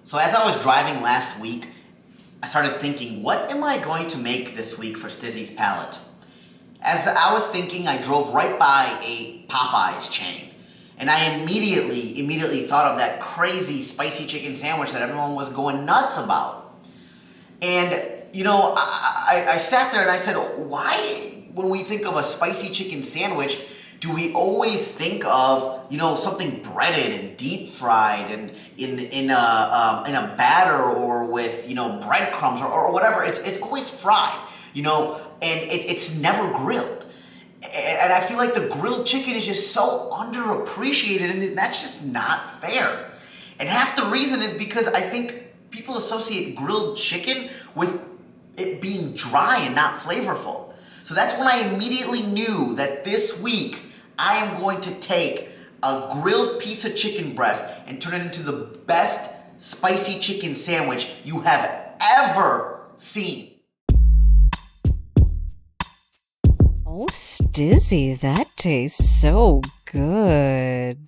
So as I was driving last week, I started thinking, what am I going to make this week for Stizzy's Palate? As I was thinking, I drove right by a Popeyes chain. And I immediately thought of that crazy spicy chicken sandwich that everyone was going nuts about. And, you know, I sat there and I said, why, when we think of a spicy chicken sandwich, do we always think of, you know, something breaded and deep fried and in a batter or with, you know, breadcrumbs or whatever? It's always fried, you know, and it's never grilled. And I feel like the grilled chicken is just so underappreciated, and that's just not fair. And half the reason is because I think people associate grilled chicken with it being dry and not flavorful. So that's when I immediately knew that this week I am going to take a grilled piece of chicken breast and turn it into the best spicy chicken sandwich you have ever seen. Oh, Stizzy, that tastes so good.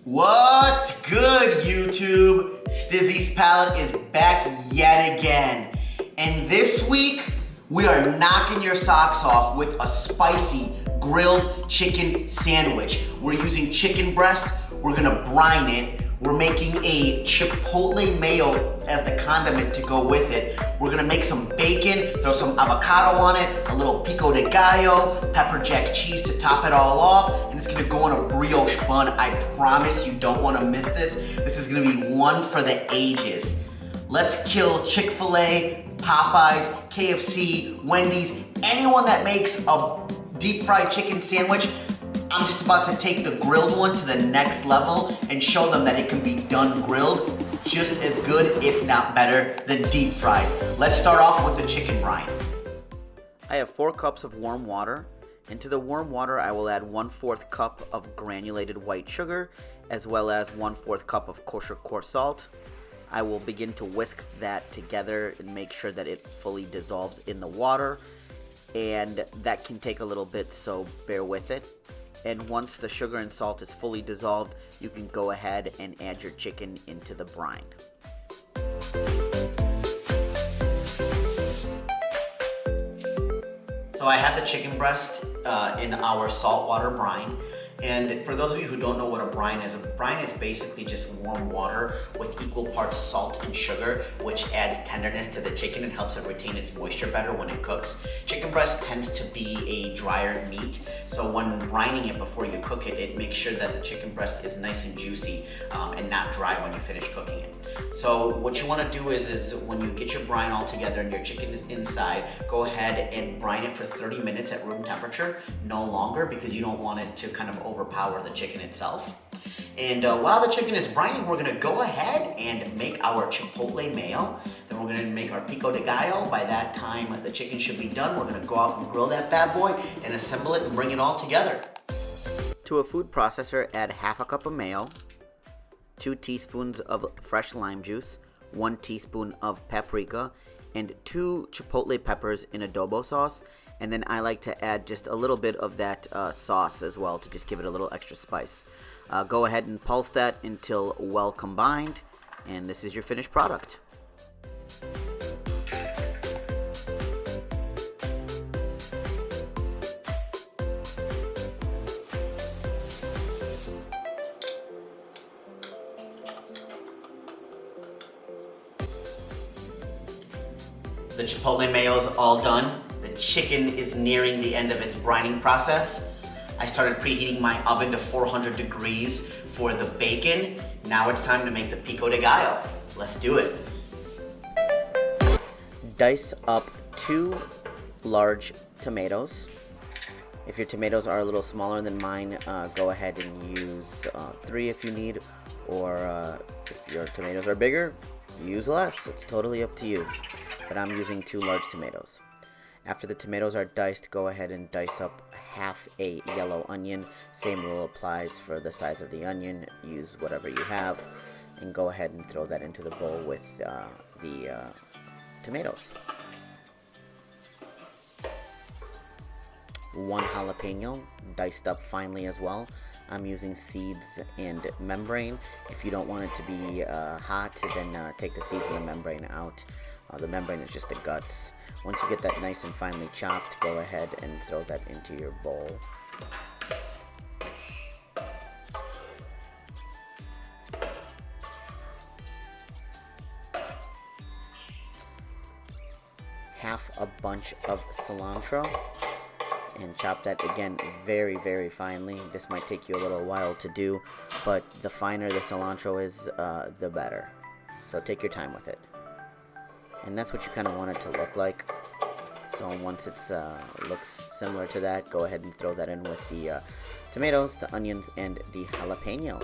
What's good, YouTube? Stizzy's Palate is back yet again. And this week, we are knocking your socks off with a spicy grilled chicken sandwich. We're using chicken breast. We're gonna brine it. We're making a Chipotle Mayo as the condiment to go with it. We're gonna make some bacon, throw some avocado on it, a little Pico De Gallo, pepper jack cheese to top it all off, and it's gonna go on a brioche bun. I promise you don't wanna miss this. This is gonna be one for the ages. Let's kill Chick-fil-A, Popeyes, KFC, Wendy's, anyone that makes a deep fried chicken sandwich. I'm just about to take the grilled one to the next level and show them that it can be done grilled just as good, if not better, than deep fried. Let's start off with the chicken brine. I have 4 cups of warm water. Into the warm water, I will add 1/4 cup of granulated white sugar, as well as 1/4 cup of kosher coarse salt. I will begin to whisk that together and make sure that it fully dissolves in the water. And that can take a little bit, so bear with it. And once the sugar and salt is fully dissolved, you can go ahead and add your chicken into the brine. So I have the chicken breast in our saltwater brine. And for those of you who don't know what a brine is basically just warm water with equal parts salt and sugar, which adds tenderness to the chicken and helps it retain its moisture better when it cooks. Chicken breast tends to be a drier meat, so when brining it before you cook it, it makes sure that the chicken breast is nice and juicy and not dry when you finish cooking it. So what you want to do is when you get your brine all together and your chicken is inside, go ahead and brine it for 30 minutes at room temperature, no longer, because you don't want it to kind of overpower the chicken itself. And while the chicken is brining, we're gonna go ahead and make our Chipotle Mayo. Then we're gonna make our Pico De Gallo. By that time, the chicken should be done. We're gonna go out and grill that bad boy and assemble it and bring it all together. To a food processor, add 1/2 cup of mayo, 2 teaspoons of fresh lime juice, 1 teaspoon of paprika, and 2 chipotle peppers in adobo sauce. And then I like to add just a little bit of that sauce as well to just give it a little extra spice. Go ahead and pulse that until well combined, and this is your finished product. The Chipotle Mayo is all done. The chicken is nearing the end of its brining process. I started preheating my oven to 400 degrees for the bacon. Now it's time to make the Pico De Gallo. Let's do it. Dice up 2 large tomatoes. If your tomatoes are a little smaller than mine, go ahead and use 3 if you need, or if your tomatoes are bigger, use less. It's totally up to you. But I'm using 2 large tomatoes. After the tomatoes are diced, go ahead and dice up 1/2 a yellow onion. Same rule applies for the size of the onion. Use whatever you have, and go ahead and throw that into the bowl with the tomatoes. 1 jalapeno, diced up finely as well. I'm using seeds and membrane. If you don't want it to be hot, then take the seeds and the membrane out. The membrane is just the guts. Once you get that nice and finely chopped, go ahead and throw that into your bowl. Half a bunch of cilantro, and chop that again very, very finely. This might take you a little while to do, but the finer the cilantro is, the better. So take your time with it. And that's what you kind of want it to look like. So once it's looks similar to that, go ahead and throw that in with the tomatoes, the onions, and the jalapeno.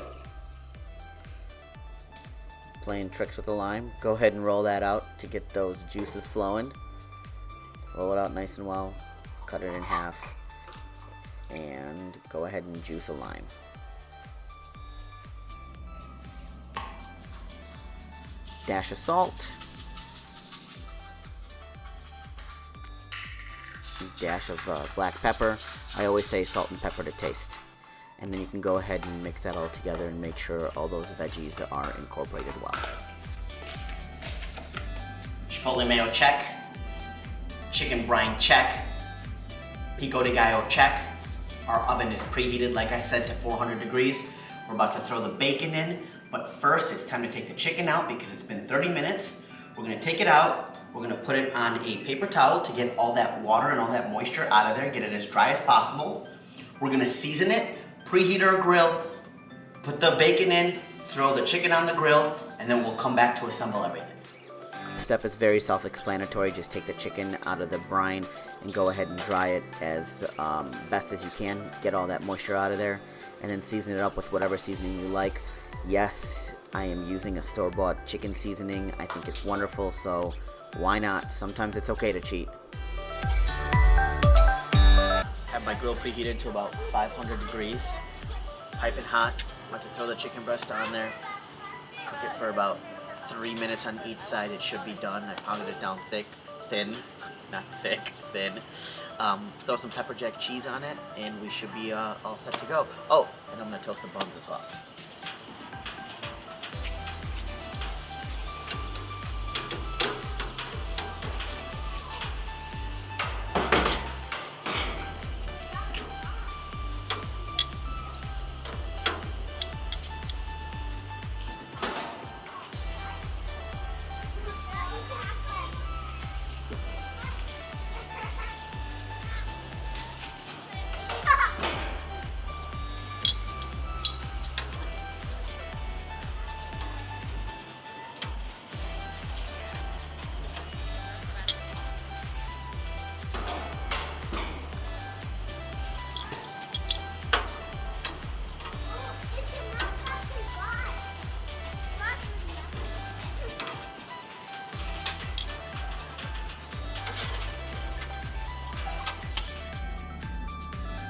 Playing tricks with the lime. Go ahead and roll that out to get those juices flowing. Roll it out nice and well. Cut it in half. And go ahead and juice a lime. Dash of salt. Dash of black pepper. I always say salt and pepper to taste. And then you can go ahead and mix that all together and make sure all those veggies are incorporated well. Chipotle Mayo, check. Chicken brine, check. Pico De Gallo, check. Our oven is preheated, like I said, to 400 degrees. We're about to throw the bacon in, but first it's time to take the chicken out because it's been 30 minutes. We're gonna take it out. We're gonna put it on a paper towel to get all that water and all that moisture out of there, get it as dry as possible. We're gonna season it, preheat our grill, put the bacon in, throw the chicken on the grill, and then we'll come back to assemble everything. The step is very self-explanatory. Just take the chicken out of the brine and go ahead and dry it as best as you can. Get all that moisture out of there, and then season it up with whatever seasoning you like. Yes, I am using a store-bought chicken seasoning. I think it's wonderful, so why not? Sometimes it's okay to cheat. Have my grill preheated to about 500 degrees. Piping hot. I'm about to throw the chicken breast on there. Cook it for about 3 minutes on each side. It should be done. I pounded it down thin, not thick, thin. Throw some pepper jack cheese on it, and we should be all set to go. Oh, and I'm gonna toast the buns as well.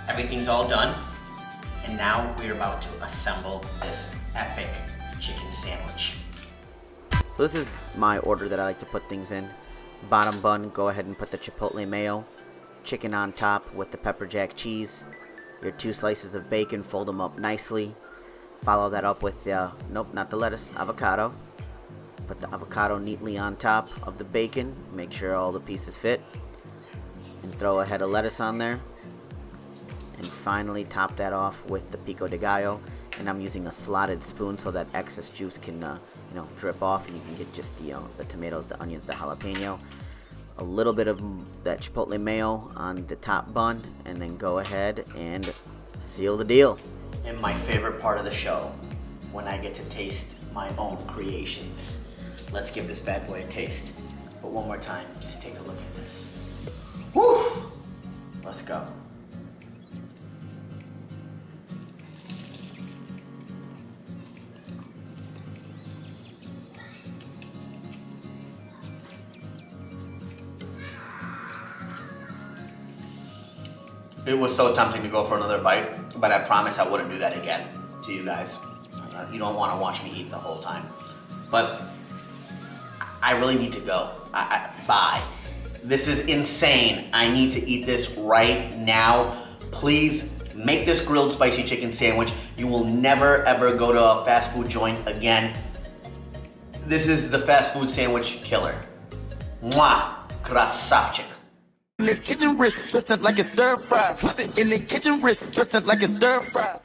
Everything's all done, and now we're about to assemble this epic chicken sandwich. This is my order that I like to put things in. Bottom bun, go ahead and put the Chipotle Mayo. Chicken on top with the pepper jack cheese. Your 2 slices of bacon, fold them up nicely. Follow that up with, nope, not the lettuce, avocado. Put the avocado neatly on top of the bacon. Make sure all the pieces fit. And throw a head of lettuce on there. And finally top that off with the Pico De Gallo. And I'm using a slotted spoon so that excess juice can drip off, and you can get just the tomatoes, the onions, the jalapeno. A little bit of that Chipotle Mayo on the top bun, and then go ahead and seal the deal. And my favorite part of the show, when I get to taste my own creations. Let's give this bad boy a taste. But one more time, just take a look at this. Woo! Let's go. It was so tempting to go for another bite, but I promise I wouldn't do that again to you guys. You don't want to watch me eat the whole time. But I really need to go. Bye. This is insane. I need to eat this right now. Please Make this grilled spicy chicken sandwich. You will never ever go to a fast food joint again. This is the fast food sandwich killer. Mwah! Krasavchik. In the kitchen wrist, twisted like it's stir fry. In the kitchen wrist, twisted like it's stir fry.